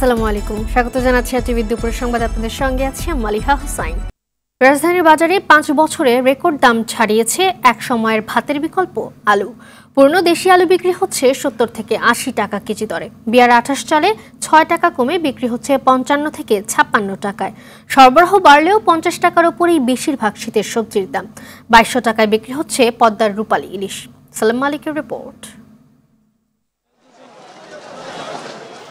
আসসালামু আলাইকুম, স্বাগত জানাচ্ছি টিভি দুপুরের সংবাদ। আপনাদের সঙ্গে আছি মালিহা হোসাইন। রাজধানীর বাজারে 5 বছরে রেকর্ড দাম ছাড়িয়েছে এক সময়ের ভাতের বিকল্প আলু। পূর্ণ দেশি আলু বিক্রি হচ্ছে 70 থেকে 80 টাকা কেজি দরে। বিয়ার 28 চালে 6 টাকা কমে বিক্রি হচ্ছে 55 থেকে 56 টাকায়। সরবরাহ বাড়লেও 50 টাকার উপরেই বেশিরভাগ শীতের সবজির দাম। 2200 টাকায় বিক্রি হচ্ছে পদ্মার রূপালী ইলিশ। সালাম মালিকের রিপোর্ট।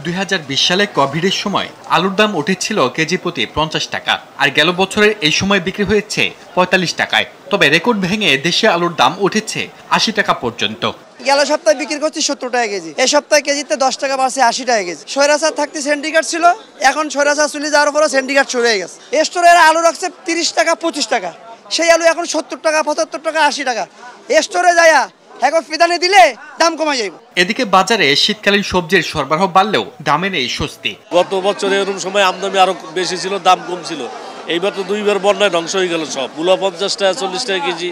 2020 সালে কোভিডের সময় আলুর দাম উঠেছিল কেজি প্রতি 50 টাকা, আর গেল বছরের এই সময় বিক্রি হয়েছে 45 টাকায়। তবে রেকর্ড ভেঙে দেশে আলুর দাম উঠেছে 80 টাকা পর্যন্ত। গেল সপ্তাহে বিক্রি করছি 70 টাকা কেজি, এই সপ্তাহে কেজিতে 10 টাকা বাড়ছে 80 টাকা কেজি। সৈরাচার থাকতে সেন্ডিকেট ছিল, এখন সৈরাচার চলে যাওয়ার পরে সেন্ডিকেট শুরু হয়ে গেছে। স্টোরের আলু রাখছে 30 টাকা 25 টাকা, সেই আলু এখন 70 টাকা 75 টাকা 80 টাকা। স্টোরে যায়া এখন ফিদানে দিলে দাম কমে যাবে। এদিকে বাজারে শীতকালীন সবজির সরবরাহ বাড়লেও দামে নেই স্বস্তি। গত বছরে এরকম সময় আমদানি আরো বেশি ছিল, দাম কম ছিল। এইবার তো দুইবার বন্যায় ধ্বংস হয়ে গেল সব। মূলা 50 টাকা 40 টাকা কেজি,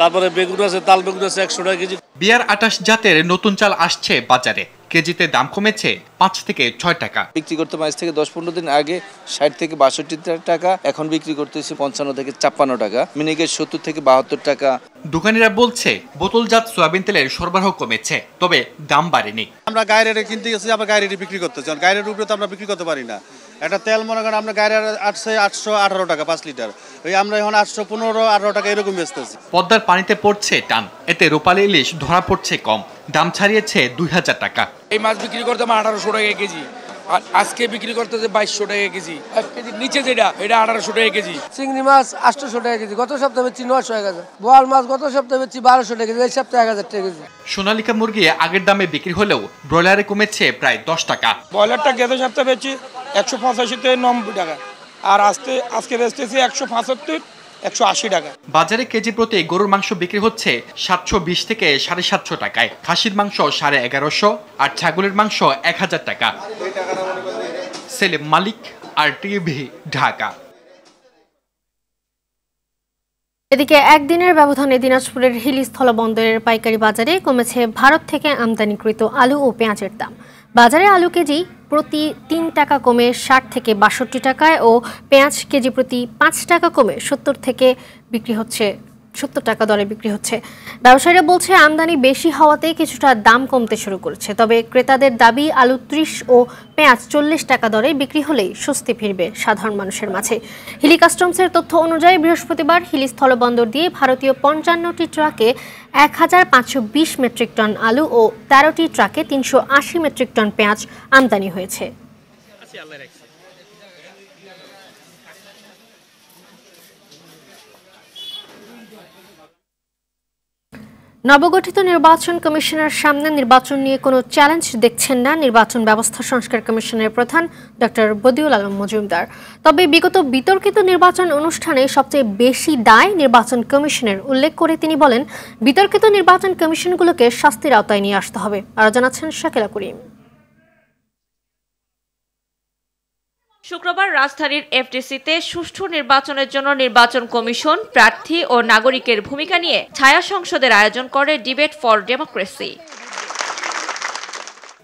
তারপরে বেগুন আছে, তাল বেগুন আছে 100 টাকা কেজি। বিয়ার 28 জাতের নতুন চাল আসছে বাজারে, কেজিতে দাম কমেছে 5 থেকে 6 টাকা। বিক্রি করতে 5 থেকে 10-15 দিন আগে 60 থেকে 62 টাকা, এখন বিক্রি করতেছি 55 থেকে 56 টাকা, মিনিকেট 70 থেকে 72 টাকা। দোকানিরা বলছে বোতলজাত সয়াবিন তেলের সরবরাহ কমেছে, তবে দাম বাড়েনি। আমরা গায়ের রেটে কিনতে গেছি, আবার গায়ের রেটে বিক্রি করতেছি। গায়ের উপরে তো আমরা বিক্রি করতে পারি না। একটা তেল মনে করেন আমরা গায়ের 818 টাকা 5 লিটার, ওই আমরা এখন 815-18 টাকা এরকম বেচতেছি। পদ্মার পানিতে পড়ছে টান, এতে রূপালী ইলিশ ধরা পড়ছে কম, দাম ছাড়িয়েছে 2000 টাকা। এই মাছ বিক্রি করতে 1800 টাকা কেজি, আর আজকে বিক্রি করতেছে 2200 টাকা কেজি। 1 কেজির নিচে যেটা এটা 1800 টাকা কেজি। চিংড়ি মাছ 800 টাকা কেজি, গত সপ্তাহে বেচছি 900 টাকা কেজি। বোয়াল মাছ গত সপ্তাহে বেচছি 1200 টাকা কেজি, এই সপ্তাহে 1000 টাকা কেজি। সোনালিকা মুরগি আগের দামে বিক্রি হলেও ব্রয়লারে কমেছে প্রায় 10 টাকা। ব্রয়লারটা গত সপ্তাহে বেচছি 185 থেকে 90 টাকা, আর আজকে বেচতেছি 175 180 টাকা। বাজারে কেজি প্রতি গরুর মাংস বিক্রি হচ্ছে 720 থেকে 750 টাকায়, খাসির মাংস 1150 আর ছাগলের মাংস 1000 টাকা। সেলিম মালিক, RTV, ঢাকা। এদিকে একদিনের ব্যবধানে দিনাজপুরের হিলি স্থলবন্দরের পাইকারি বাজারে কমেছে ভারত থেকে আমদানিকৃত আলু ও পেঁয়াজের দাম। বাজারে আলু কেজি প্রতি 3 টাকা কমে 60 থেকে 62 টাকায় ও পেঁয়াজ কেজি প্রতি 5 টাকা কমে 70 টাকা দরে বিক্রি হচ্ছে। ব্যবসায়ীরা বলছে আমদানি বেশি হওয়াতে কিছুটা দাম কমতে শুরু করেছে, তবে ক্রেতাদের দাবি আলু 30 ও পেঁয়াজ 40 টাকা দরে বিক্রি হলেই স্বস্তি ফিরবে সাধারণ মানুষের মাঝে। হিলি কাস্টমসের তথ্য অনুযায়ী বৃহস্পতিবার হিলি স্থলবন্দর দিয়ে ভারতীয় 55টি ট্রাকে 1520 মেট্রিক টন আলু ও 13টি ট্রাকে 380 মেট্রিক টন পেঁয়াজ আমদানি হয়েছে। নবগঠিত নির্বাচন কমিশনের সামনে নির্বাচন নিয়ে কোনো চ্যালেঞ্জ দেখছেন না নির্বাচন ব্যবস্থা সংস্কার কমিশনের প্রধান ডক্টর বদিউল আলম মজুমদার। তবে বিগত বিতর্কিত নির্বাচন অনুষ্ঠানে সবচেয়ে বেশি দায় নির্বাচন কমিশনের উল্লেখ করে তিনি বলেন, বিতর্কিত নির্বাচন কমিশনগুলোকে শাস্তির আওতায় নিয়ে আসতে হবে। আরও জানাচ্ছেন শাকিলা করিম। শুক্রবার রাজধানীর এফডিসিতে সুষ্ঠু নির্বাচনের জন্য নির্বাচন কমিশন প্রার্থী ও নাগরিকের ভূমিকা নিয়ে ছায়া সংসদের আয়োজন করে ডিবেট ফর ডেমোক্রেসি।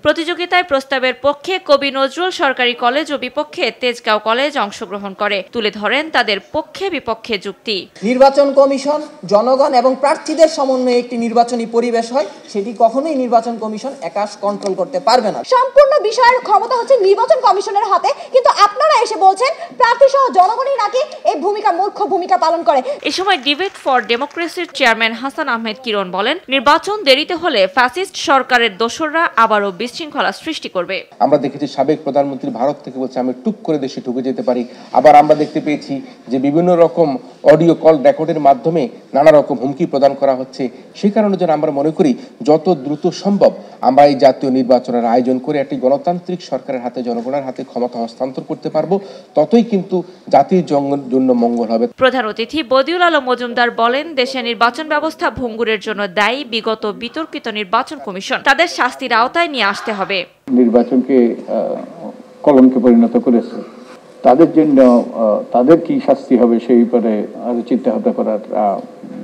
প্রতিযোগিতায় প্রস্তাবের পক্ষে কবি নজরুল সরকারি কলেজ ও বিপক্ষে তেজগাঁও কলেজ অংশগ্রহণ করে তুলে ধরেন তাদের পক্ষে বিপক্ষে যুক্তি। নির্বাচন কমিশন জনগণ এবং প্রার্থীদের সমন্বয়ে একটি নির্বাচনী পরিবেশ হয়, সেটি কখনোই নির্বাচন কমিশন একা কন্ট্রোল করতে পারবে না। সম্পূর্ণ বিষয়ের ক্ষমতা হচ্ছে নির্বাচন কমিশনের হাতে, কিন্তু আপনারা এসে বলছেন প্রার্থী সহ জনগণই নাকি এই মুখ্য ভূমিকা পালন করে। এ সময় ডিবেট ফর ডেমোক্রেসির চেয়ারম্যান হাসান আহমেদ কিরণ বলেন, নির্বাচন দেরিতে হলে ফ্যাসিস্ট সরকারের দোসররা আবারও বিশৃঙ্খলা সৃষ্টি করবে। আমরা দেখেছি সাবেক প্রধানমন্ত্রী ভারত থেকে বলছে আমি টুক করে দেশে ঢুকে যেতে পারি। আবার আমরা দেখতে পেয়েছি যে বিভিন্ন রকম অডিও কল রেকর্ডের মাধ্যমে নানা রকম হুমকি প্রদান করা হচ্ছে। সেই কারণে যেন আমরা মনে করি যত দ্রুত সম্ভব আমরা এই জাতীয় নির্বাচনের আয়োজন করে একটি গণতান্ত্রিক সরকারের হাতে, জনগণের হাতে ক্ষমতা হস্তান্তর করতে পারবো, ততই কিন্তু জাতির জন্য মঙ্গল হবে। প্রধান অতিথি বদিউল আলম মজুমদার বলেন, দেশে নির্বাচন ব্যবস্থা ভঙ্গুরের জন্য দায়ী বিগত বিতর্কিত নির্বাচন কমিশন, তাদের শাস্তির আওতায় নিয়ে আসতে হবে। নির্বাচনকে কলঙ্কে পরিণত করেছে, তাদের জন্য তাদের কি শাস্তি হবে সেই ব্যাপারে আরো চিন্তা ভাবনা করার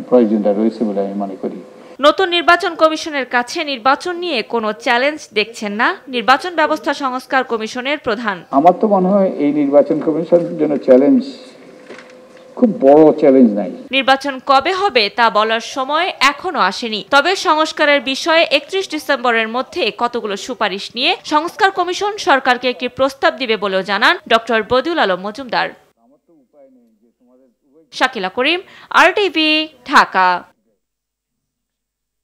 প্রয়োজনটা রয়েছে বলে আমি মনে করি। নতুন নির্বাচন কমিশনের কাছে নির্বাচন নিয়ে কোনো চ্যালেঞ্জ দেখছেন না নির্বাচন ব্যবস্থা সংস্কার কমিশনের প্রধান। আমার তো মনে হয় এই নির্বাচন কমিশনের জন্য চ্যালেঞ্জ খুব বড় চ্যালেঞ্জ নাই। নির্বাচন কবে হবে তা বলার সময় এখনো আসেনি, তবে সংস্কারের বিষয়ে 31 ডিসেম্বরের মধ্যে কতগুলো সুপারিশ নিয়ে সংস্কার কমিশন সরকারকে একটি প্রস্তাব দিবে বলেও জানান ডক্টর বদিউল আলম মজুমদার। শাকিলা করিম, RTV, ঢাকা।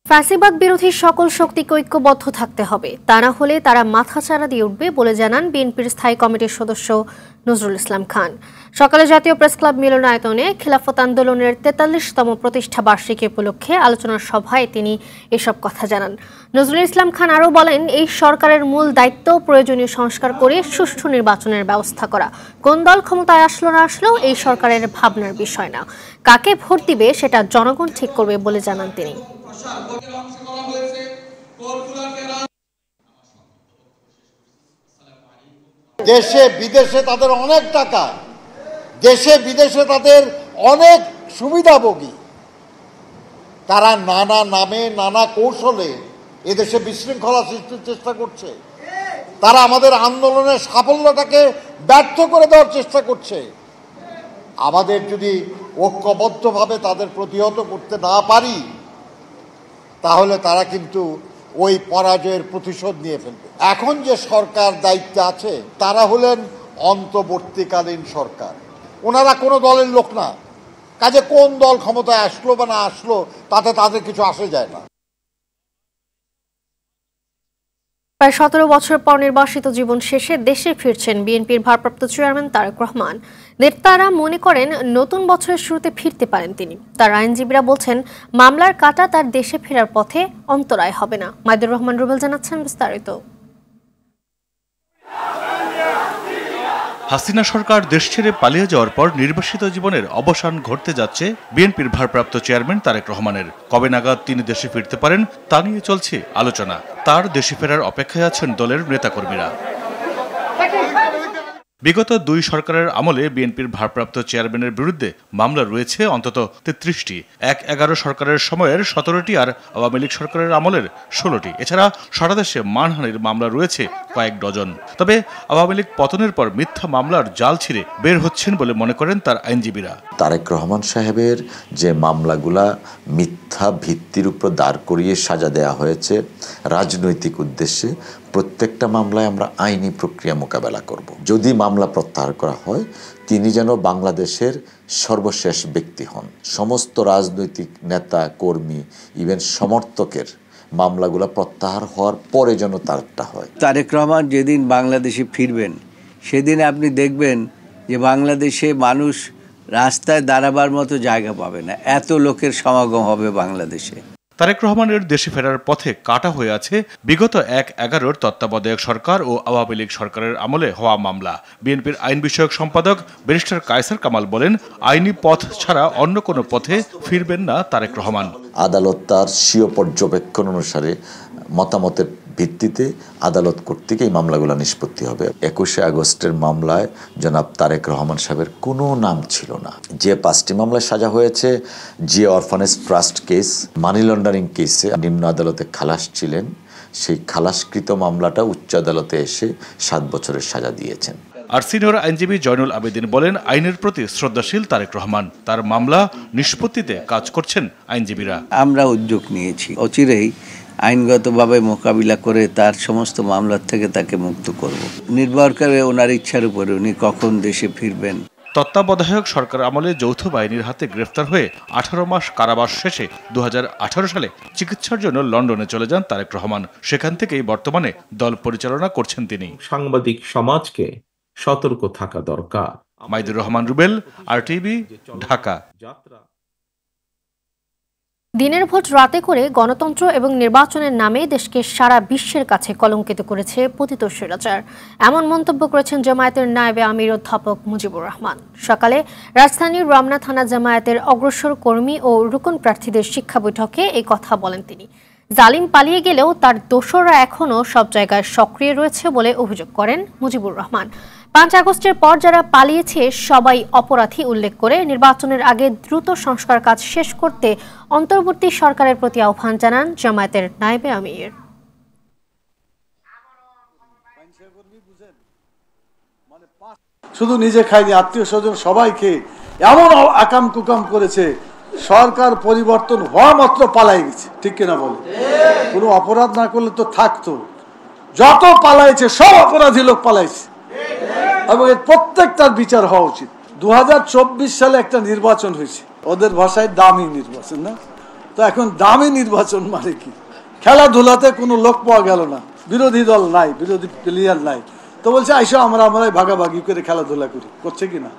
ফ্যাসিবাদ বিরোধী সকল শক্তিকে ঐক্যবদ্ধ থাকতে হবে, তা না হলে তারা মাথাচাড়া দিয়ে উঠবে বলে জানান বিএনপির স্থায়ী কমিটির সদস্য নজরুল ইসলাম খান। সকালে জাতীয় প্রেস ক্লাব মিলনায়তনে খেলাফত আন্দোলনের 43তম প্রতিষ্ঠা বার্ষিকী উপলক্ষে আলোচনার সভায় তিনি এসব কথা জানান। নজরুল ইসলাম খান আরও বলেন, এই সরকারের মূল দায়িত্ব প্রয়োজনীয় সংস্কার করে সুষ্ঠু নির্বাচনের ব্যবস্থা করা। কোন দল ক্ষমতায় আসলো না আসলেও এই সরকারের ভাবনার বিষয় না, কাকে ভোট দিবে সেটা জনগণ ঠিক করবে বলে জানান তিনি। দেশে বিদেশে তাদের অনেক টাকা, দেশে বিদেশে তাদের অনেক সুবিধাভোগী, তারা নানা নামে নানা কৌশলে এদেশে বিশৃঙ্খলা সৃষ্টির চেষ্টা করছে। তারা আমাদের আন্দোলনের সাফল্যটাকে ব্যর্থ করে দেওয়ার চেষ্টা করছে। আমাদের যদি ঐক্যবদ্ধভাবে তাদের প্রতিহত করতে না পারি, তাহলে তারা কিন্তু ওই পরাজয়ের প্রতিশোধ নিয়ে ফেলবে। এখন যে সরকার দায়িত্বে আছে তারা হলেন অন্তর্বর্তীকালীন সরকার, ওনারা কোনো দলের লোক না, কাজে কোন দল ক্ষমতায় আসলো বা না আসলো তাতে তাদের কিছু আসে যায় না। প্রায় 17 বছর পর নির্বাসিত জীবন শেষে দেশে ফিরছেন বিএনপির ভারপ্রাপ্ত চেয়ারম্যান তারেক রহমান। নেতারা মনে করেন নতুন বছরের শুরুতে ফিরতে পারেন তিনি। তার আইনজীবীরা বলছেন মামলার কাঁটা তার দেশে ফেরার পথে অন্তরায় হবে না। মাইদুর রহমান রুবেল জানাচ্ছেন বিস্তারিত। হাসিনা সরকার দেশ ছেড়ে পালিয়ে যাওয়ার পর নির্বাসিত জীবনের অবসান ঘটতে যাচ্ছে বিএনপির ভারপ্রাপ্ত চেয়ারম্যান তারেক রহমানের। কবে নাগাদ তিনি দেশে ফিরতে পারেন তা নিয়ে চলছে আলোচনা। তার দেশে ফেরার অপেক্ষায় আছেন দলের নেতাকর্মীরা। বিগত 2 সরকারের আমলে বিএনপির ভারপ্রাপ্ত চেয়ারম্যানের বিরুদ্ধে মামলা রয়েছে অন্তত 33টি। 1-11 সরকারের সময়ের 17টি আর আওয়ামী লীগ সরকারের আমলের 16টি। এছাড়া সারা দেশে মানহানির মামলা রয়েছে কয়েক ডজন। তবে আওয়ামী লীগ পতনের পর মিথ্যা মামলার জাল ছিঁড়ে বের হচ্ছেন বলে মনে করেন তার আইনজীবীরা। তারেক রহমান সাহেবের যে মামলাগুলা মিথ্যা ভিত্তির উপর দাঁড় করিয়ে সাজা দেওয়া হয়েছে রাজনৈতিক উদ্দেশ্যে, প্রত্যেকটা মামলায় আমরা আইনি প্রক্রিয়া মোকাবেলা করব। যদি মামলা প্রত্যাহার করা হয় তিনি যেন বাংলাদেশের সর্বশেষ ব্যক্তি হন। সমস্ত রাজনৈতিক নেতা কর্মী ইভেন সমর্থকের মামলাগুলো প্রত্যাহার হওয়ার পরে যেন তারটা হয়। তারেক রহমান যেদিন বাংলাদেশে ফিরবেন সেদিন আপনি দেখবেন যে বাংলাদেশে মানুষ রাস্তায় দাঁড়াবার মতো জায়গা পাবে না, এত লোকের সমাগম হবে বাংলাদেশে। তারেক রহমানের দেশে ফেরার পথে কাটা হয়ে আছে বিগত 1-11 তত্ত্বাবধায়ক সরকার ও আওয়ামী লীগ সরকারের আমলে হওয়া মামলা। বিএনপির আইন বিষয়ক সম্পাদক ব্যারিস্টার কায়সার কামাল বলেন, আইনি পথ ছাড়া অন্য কোনো পথে ফিরবেন না তারেক রহমান। আদালত তার স্বীয় পর্যবেক্ষণ অনুসারে মতামতের ভিত্তিতে আদালত কর্তৃক এই মামলাগুলো নিষ্পত্তি হবে। 21শে আগস্টের মামলায় জনাব তারেক রহমান সাহেবের কোনো নাম ছিল না। যে 5টি মামলায় সাজা হয়েছে, যে orphanage trust case, money laundering কেসে নিম্ন আদালতে খালাস ছিলেন, সেই খালাসকৃত মামলাটা উচ্চ আদালতে এসে 7 বছরের সাজা দিয়েছেন। আর সিনিয়র আইনজীবী জয়নুল আবেদিন বলেন, আইনের প্রতি শ্রদ্ধাশীল তারেক রহমান, তার মামলা নিষ্পত্তিতে কাজ করছেন আইনজীবীরা। আমরা উদ্যোগ নিয়েছি অচিরেই আইনগতভাবে মোকাবিলা করে তার সমস্ত মামলার থেকে তাকে মুক্ত করব। নির্ভর করে ওনার ইচ্ছার উপরে উনি কখন দেশে ফিরবেন। তত্ত্বাবধায়ক সরকার আমলে যৌথ বাহিনীর হাতে গ্রেফতার হয়ে 18 মাস কারাবাস শেষে 2018 সালে চিকিৎসার জন্য লন্ডনে চলে যান তারেক রহমান। সেখান থেকেই বর্তমানে দল পরিচালনা করছেন তিনি। সাংবাদিক সমাজকে সতর্ক থাকা দরকার। মাইদুর রহমান রুবেল, RTV, ঢাকা। দিনের ভোট রাতে করে গণতন্ত্র এবং নির্বাচনের নামে দেশকে সারা বিশ্বের কাছে কলঙ্কিত করেছে পতিত স্বৈরাচার, এমন মন্তব্য করেছেন জামায়াতের নায়েবে আমির অধ্যাপক মুজিবুর রহমান। সকালে রাজধানীর রমনা থানা জামায়াতের অগ্রসর কর্মী ও রুকন প্রার্থীদের শিক্ষা বৈঠকে এই কথা বলেন তিনি। জালিম পালিয়ে গেলেও তার দোসররা এখনও সব জায়গায় সক্রিয় রয়েছে বলে অভিযোগ করেন মুজিবুর রহমান। 5 আগস্টের পর যারা পালিয়েছে সবাই অপরাধী উল্লেখ করে নির্বাচনের আগে দ্রুত সংস্কার কাজ শেষ করতে অন্তর্বর্তী সরকারের প্রতি আহ্বান জানান জামায়াতের নায়েবে আমির। শুধু নিজে খায়নি, আত্মীয় স্বজন সবাইকে এমন আকাম কুকাম করেছে, সরকার পরিবর্তন হওয়া মাত্র পালাই গেছে। ঠিক কিনা বলে? কোনো অপরাধ না করলে তো থাকতো। যত পালাইছে সব অপরাধী লোক পালাইছে এবং এর প্রত্যেকটার বিচার হওয়া উচিত। 2024 সালে একটা নির্বাচন হয়েছে, ওদের ভাষায় দামি নির্বাচন, না? তো এখন দামি নির্বাচন মানে কি? খেলাধুলাতে কোনো লোক পাওয়া গেল না, বিরোধী দল নাই, বিরোধী প্লেয়ার নাই, তো বলছে আইসো আমরাই ভাগাভাগি করে খেলাধুলা করি। করছে কিনা?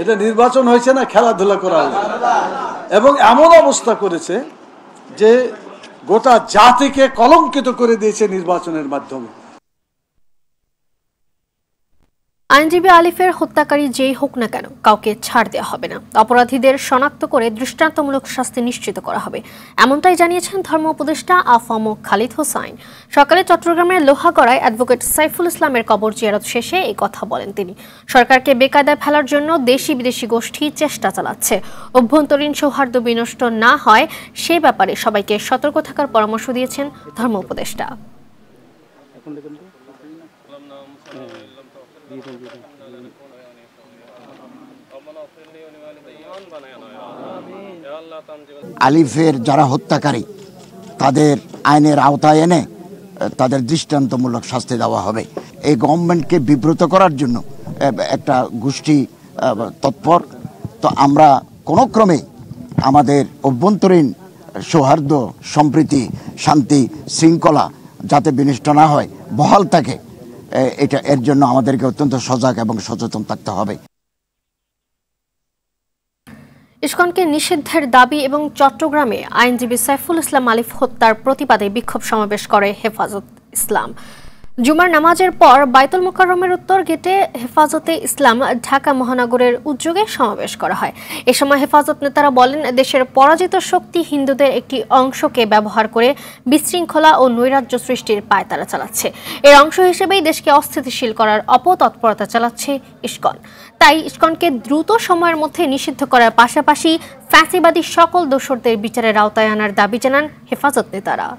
এটা নির্বাচন হয়েছে না, খেলাধুলা করা হয়েছে। এবং এমন অবস্থা করেছে যে গোটা জাতিকে কলঙ্কিত করে দিয়েছে নির্বাচনের মাধ্যমে। আইনজীবী আলিফের হত্যাকারী যেই হোক না কেন কাউকে ছাড় দেওয়া হবে না, অপরাধীদের শনাক্ত করে দৃষ্টান্তমূলক শাস্তি নিশ্চিত করা হবে, এমনটাই জানিয়েছেন ধর্ম উপদেষ্টা আফম খালিদ হোসাইন। সকালে চট্টগ্রামের লোহাগড়ায় অ্যাডভোকেট সাইফুল ইসলামের কবর জিয়ারত শেষে এই কথা বলেন তিনি। সরকারকে বেকায়দায় ফেলার জন্য দেশি বিদেশি গোষ্ঠী চেষ্টা চালাচ্ছে, অভ্যন্তরীণ সৌহার্দ্য বিনষ্ট না হয় সে ব্যাপারে সবাইকে সতর্ক থাকার পরামর্শ দিয়েছেন ধর্ম উপদেষ্টা। আলিফের যারা হত্যাকারী তাদের আইনের আওতায় এনে তাদের দৃষ্টান্তমূলক শাস্তি দেওয়া হবে। এই গভর্নমেন্টকে বিব্রত করার জন্য একটা গোষ্ঠী তৎপর। তো আমরা কোনো ক্রমে আমাদের অভ্যন্তরীণ সৌহার্দ্য, সম্প্রীতি, শান্তি, শৃঙ্খলা যাতে বিনষ্ট না হয়, বহাল থাকে, এর জন্য আমাদেরকে অত্যন্ত সজাগ এবং সচেতন থাকতে হবে। ইসকনকে নিষিদ্ধের দাবি এবং চট্টগ্রামে আইনজীবী সাইফুল ইসলাম আলিফ হত্যার প্রতিবাদে বিক্ষোভ সমাবেশ করে হেফাজত ইসলাম। জুমার নামাজের পর বাইতুল মোকাররমের উত্তর গেটে হেফাজতে ইসলাম ঢাকা মহানগরের উদ্যোগে সমাবেশ করা হয়। এ সময় হেফাজত নেতারা বলেন, দেশের পরাজিত শক্তি হিন্দুদের একটি অংশকে ব্যবহার করে বিশৃঙ্খলা ও নৈরাজ্য সৃষ্টির পায়তারা চালাচ্ছে। এর অংশ হিসেবেই দেশকে অস্থিতিশীল করার অপতৎপরতা চালাচ্ছে ইসকন। তাই ইসকনকে দ্রুত সময়ের মধ্যে নিষিদ্ধ করার পাশাপাশি ফ্যাসিবাদী সকল দোষরদের বিচারের আওতায় আনার দাবি জানান হেফাজত নেতারা।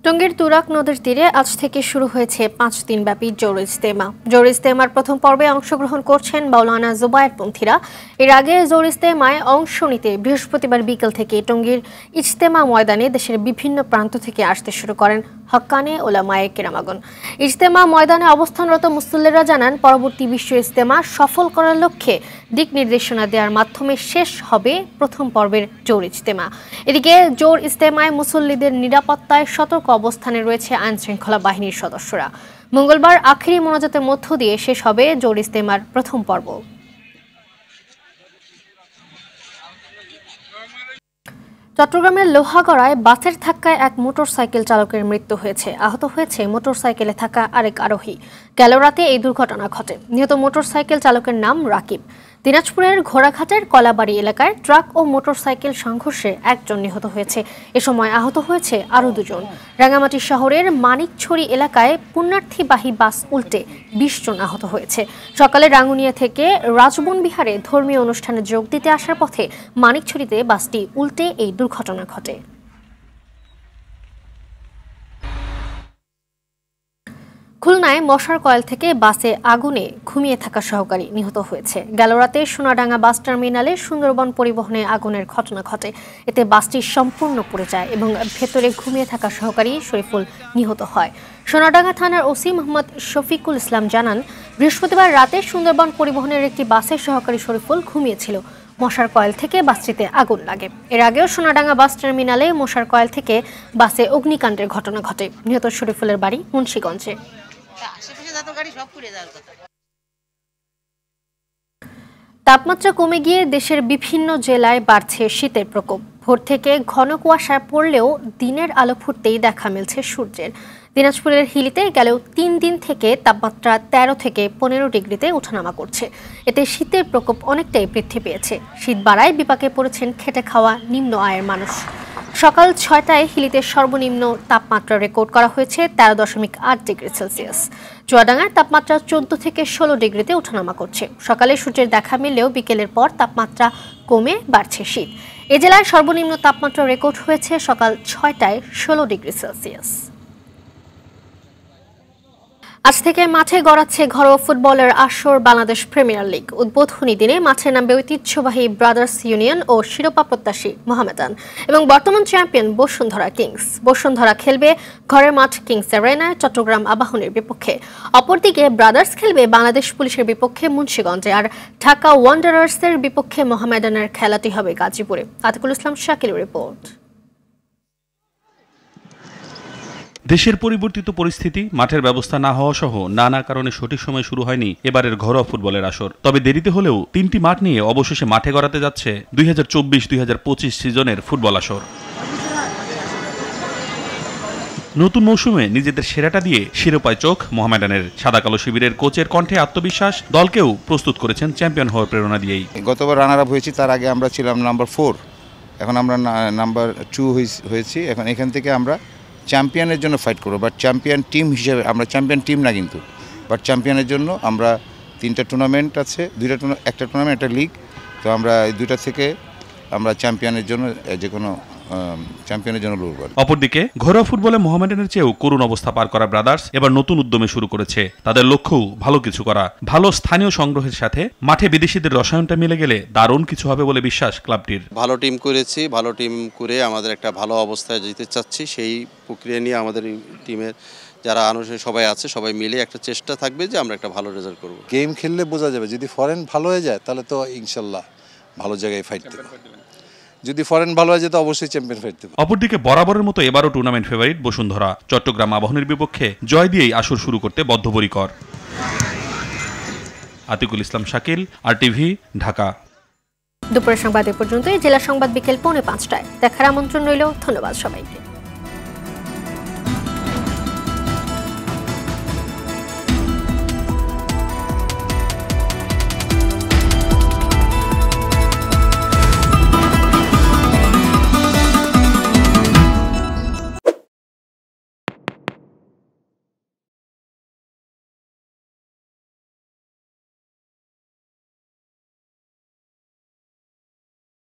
টঙ্গীর তুরাগ নদীর তীরে আজ থেকে শুরু হয়েছে 5 দিনব্যাপী জোর ইজতেমা। জোর ইজতেমার প্রথম পর্বে অংশগ্রহণ করছেন মাওলানা জুবায়েরপন্থীরা। এর আগে জোর ইজতেমায় অংশ নিতে বৃহস্পতিবার বিকেল থেকে টঙ্গীর ইজতেমা ময়দানে দেশের বিভিন্ন প্রান্ত থেকে আসতে শুরু করেন হক্কানে ওলামায়ে কেরামাগণ। ইজতেমা ময়দানে অবস্থানরত মুসল্লিরা জানান, পরবর্তী বিশ্ব ইজতেমা সফল করার লক্ষ্যে দিক নির্দেশনা দেওয়ার মাধ্যমে শেষ হবে প্রথম পর্বের জোর ইজতেমা। এদিকে জোর ইজতেমায় মুসল্লিদের নিরাপত্তায় সতর্ক অবস্থানে রয়েছে আইন শৃঙ্খলা বাহিনীর সদস্যরা। মঙ্গলবার আখেরি মোনাজাতের মধ্য দিয়ে শেষ হবে জোর ইজতেমার প্রথম পর্ব। চট্টগ্রামের লোহাগড়ায় বাসের ধাক্কায় এক মোটরসাইকেল চালকের মৃত্যু হয়েছে। আহত হয়েছে মোটরসাইকেলে থাকা আরেক আরোহী। গেল রাতে এই দুর্ঘটনা ঘটে। নিহত মোটরসাইকেল চালকের নাম রাকিব। দিনাজপুরের ঘোড়াঘাটের কলাবাড়ি এলাকায় ট্রাক ও মোটরসাইকেল সংঘর্ষে একজন নিহত হয়েছে। এ সময় আহত হয়েছে আরও 2 জন। রাঙ্গামাটি শহরের মানিকছড়ি এলাকায় পুণ্যার্থীবাহী বাস উল্টে 20 জন আহত হয়েছে। সকালে রাঙ্গুনিয়া থেকে রাজবন বিহারে ধর্মীয় অনুষ্ঠানে যোগ দিতে আসার পথে মানিকছড়িতে বাসটি উল্টে এই দুর্ঘটনা ঘটে। খুলনায় মশার কয়েল থেকে বাসে আগুনে ঘুমিয়ে থাকা সহকারী নিহত হয়েছে। গেল রাতে সোনাডাঙ্গা বাস টার্মিনালে সুন্দরবন পরিবহনে আগুনের ঘটনা ঘটে। এতে বাসটি সম্পূর্ণ পুড়ে যায় এবং ভেতরে ঘুমিয়ে থাকা সহকারী শরীফুল নিহত হয়। সোনাডাঙ্গা থানার ওসি মোহাম্মদ শফিকুল ইসলাম জানান, বৃহস্পতিবার রাতে সুন্দরবন পরিবহনের একটি বাসের সহকারী শরীফুল ঘুমিয়েছিল। মশার কয়েল থেকে বাসটিতে আগুন লাগে। এর আগেও সোনাডাঙ্গা বাস টার্মিনালে মশার কয়েল থেকে বাসে অগ্নিকাণ্ডের ঘটনা ঘটে। নিহত শরীফুলের বাড়ি মুন্সিগঞ্জে। তাপমাত্রা কমে গিয়ে দেশের বিভিন্ন জেলায় বাড়ছে শীতের প্রকোপ। ভোর থেকে ঘন কুয়াশা পড়লেও দিনের আলো ফুটতেই দেখা মিলছে সূর্যের। দিনাজপুরের হিলিতে গেলেও 3 দিন থেকে তাপমাত্রা 13 থেকে 15 ডিগ্রিতে ওঠানামা করছে। এতে শীতের প্রকোপ অনেকটাই বৃদ্ধি পেয়েছে। শীত বাড়ায় বিপাকে পড়েছেন খেটে খাওয়া নিম্ন আয়ের মানুষ। সকাল 6টায় হিলিতে সর্বনিম্ন তাপমাত্রা রেকর্ড করা হয়েছে 13.8 ডিগ্রি সেলসিয়াস। চুয়াডাঙ্গার তাপমাত্রা 14 থেকে 16 ডিগ্রিতে ওঠানামা করছে। সকালে সূর্যের দেখা মিললেও বিকেলের পর তাপমাত্রা কমে বাড়ছে শীত। এ জেলায় সর্বনিম্ন তাপমাত্রা রেকর্ড হয়েছে সকাল 6টায় 16 ডিগ্রি সেলসিয়াস। আজ থেকে মাঠে গড়াচ্ছে ঘরোয়া ফুটবলের আসর বাংলাদেশ প্রিমিয়ার লিগ। উদ্বোধনী দিনে মাঠে নামবে ঐতিহ্যবাহী ব্রাদার্স ইউনিয়ন ও শিরোপা প্রত্যাশী মোহামেডান এবং বর্তমান চ্যাম্পিয়ন বসুন্ধরা কিংস। বসুন্ধরা খেলবে ঘরের মাঠ কিংস অ্যারেনায় চট্টগ্রাম আবাহনীর বিপক্ষে। অপরদিকে ব্রাদার্স খেলবে বাংলাদেশ পুলিশের বিপক্ষে মুন্সিগঞ্জে, আর ঢাকা ওয়ান্ডারার্সের বিপক্ষে মোহামেডানের খেলাটি হবে গাজীপুরে। আতিকুল ইসলাম শাকিলের রিপোর্ট। দেশের পরিবর্তিত পরিস্থিতি, মাঠের ব্যবস্থা না হওয়া সহ নানা কারণে সঠিক সময় শুরু হয়নি এবারের ঘরোয়া ফুটবলের আসর। তবে দেরিতে হলেও 3টি মাঠ নিয়ে অবশেষে মাঠে গড়াতে যাচ্ছে 2024-2025 সিজনের ফুটবল আসর। নতুন মৌসুমে নিজেদের সেরাটা দিয়ে শিরোপায় চোখ মোহামেডানের। সাদা কালো শিবিরের কোচের কণ্ঠে আত্মবিশ্বাস, দলকেও প্রস্তুত করেছেন চ্যাম্পিয়ন হওয়ার প্রেরণা দিয়েই। গতবার রানার আপ হয়েছি, তার আগে আমরা ছিলাম নাম্বার 4, এখন আমরা নাম্বার 2 হয়েছি। এখন এখান থেকে আমরা চ্যাম্পিয়নের জন্য ফাইট করবো, বাট চ্যাম্পিয়ন টিম হিসেবে আমরা চ্যাম্পিয়ন টিম না কিন্তু, বাট চ্যাম্পিয়নের জন্য আমরা 3টা টুর্নামেন্ট আছে, একটা টুর্নামেন্ট একটা লিগ, তো আমরা এই 2টা থেকে আমরা চ্যাম্পিয়নের জন্য যে কোনো চ্যাম্পিয়নের জন্য লড়ব। অপরদিকে ঘরোয়া ফুটবলে মোহামেডানের চেয়েও করুণ অবস্থা পার করা ব্রাদার্স এবার নতুন উদ্যমে শুরু করেছে। তাদের লক্ষ্যও ভালো কিছু করা। ভালো স্থানীয় সংগ্রহের সাথে মাঠে বিদেশিদের রসায়নটা মিলে গেলে দারুণ কিছু হবে বলে বিশ্বাস ক্লাবটির। ভালো টিম করেছি, ভালো টিম করে আমাদের একটা ভালো অবস্থায় যেতে চাচ্ছি। সেই প্রক্রিয়া নিয়ে আমাদের টিমের যারা আনুষ্ঠানিক সবাই আছে, সবাই মিলে একটা চেষ্টা থাকবে যে আমরা একটা ভালো রেজাল্ট করব। গেম খেললে বোঝা যাবে, যদি ফরেন ভালো হয়ে যায় তাহলে তো ইনশাল্লাহ ভালো জায়গায় ফাইট দেবে, যদি ফরেন ভালো হয়ে যায় তো অবশ্যই চ্যাম্পিয়ন ফাইট দেবে। অপরদিকে বরাবরের মতো এবারও টুর্নামেন্ট ফেভারিট বসুন্ধরা। চট্টগ্রাম আবাহনীর বিপক্ষে জয় দিয়েই আসর শুরু করতে বদ্ধপরিকর। আতিকুল ইসলাম শাকিল, RTV, ঢাকা। দুপুরের সংবাদ এ পর্যন্তই। জেলা সংবাদ বিকেল 4:45টায় দেখার আমন্ত্রণ রইল। ধন্যবাদ সবাইকে।